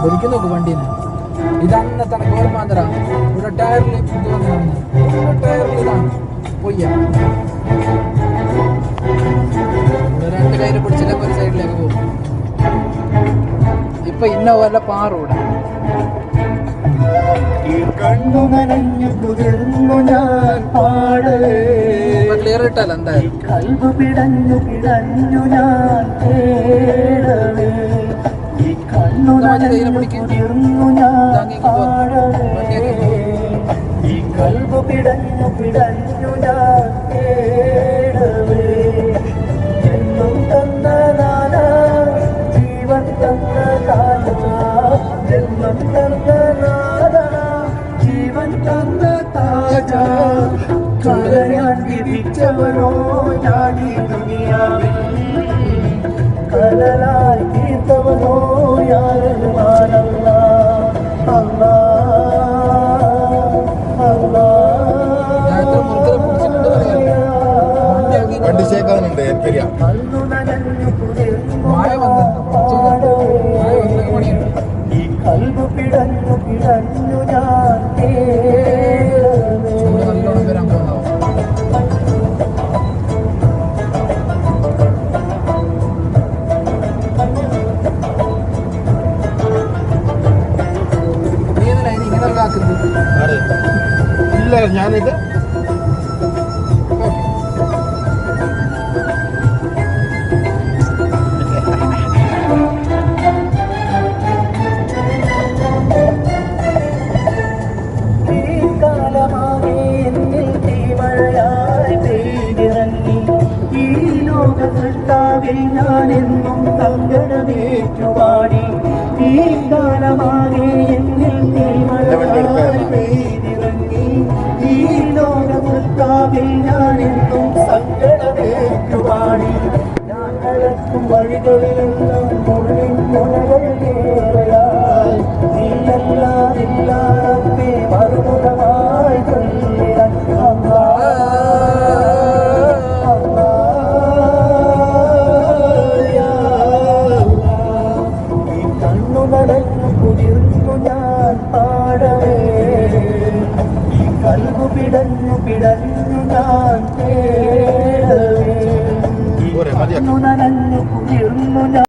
ഒരിക്കൽ നോക്ക് വണ്ടീനെ. ഇതന്നെ തന്നെ ഗോർമാന്തര ഇവിടെ ടയറിൽ ടയറിൽ ഇതാണ് പൊയ്യ. രണ്ട് കയ്യിൽ പിടിച്ചില്ലെങ്കിൽ ഒരു സൈഡിലേക്ക് പോകും. ഇപ്പൊ ഇന്ന പോലെ പാറൂടെ കണ്ണു നനഞ്ഞു കുതിർന്നു ഞാൻ പാടേ. ക്ലിയർ ഇട്ടല്ല എന്തായാലും. കൽബ് പിടഞ്ഞു പിടഞ്ഞു ഞാൻ തേടവേ. ഈ കണ്ണു നനഞ്ഞു കുതിർന്നു ഞാൻ പാടവേ. ഈ കൽബ് പിടഞ്ഞു പിടഞ്ഞു ഞാൻ തേടവേ. എന്നും തന്ന നാനാ ജീവൻ തന്ന താനാ. എന്നും തന്ന നാനാ ജീവൻ തന്ന താജാ. കലയാൻ വിധിച്ചവനോ ഞാനീ ദുനിയാവിൽ. കലലായി തീർത്തവനോ യാരല്ലാ. അല്ലാ അല്ലാ വണ്ടി ചേക്കാനുണ്ട് എനിക്കറിയാം. ഈ കൽബ് പിടഞ്ഞു പിടഞ്ഞു ഞാൻ ഇല്ല ഞാനിത് ഞാനെന്നും സങ്കടമേറ്റുപാടി. ഈ കാലമാകെ എന്നിൽ തീമഴയായി പെയ്തിറങ്ങി. ഈ ലോകത്താവിൽ ഞാനെന്നും സങ്കടമേറ്റുപാടി. ഞാൻ നടക്കും വഴികളിലെല്ലാം മുഴുവൻ മുളകളേറെയായി. നീയല്ലാതില്ലാതെ മറുമുഖമായി കൊല്ലിടാൻ. നടന്നു കുതിർന്നു ഞാൻ പാടവേ. ഈ കൽബ് പിടഞ്ഞു പിടഞ്ഞു ഞാൻ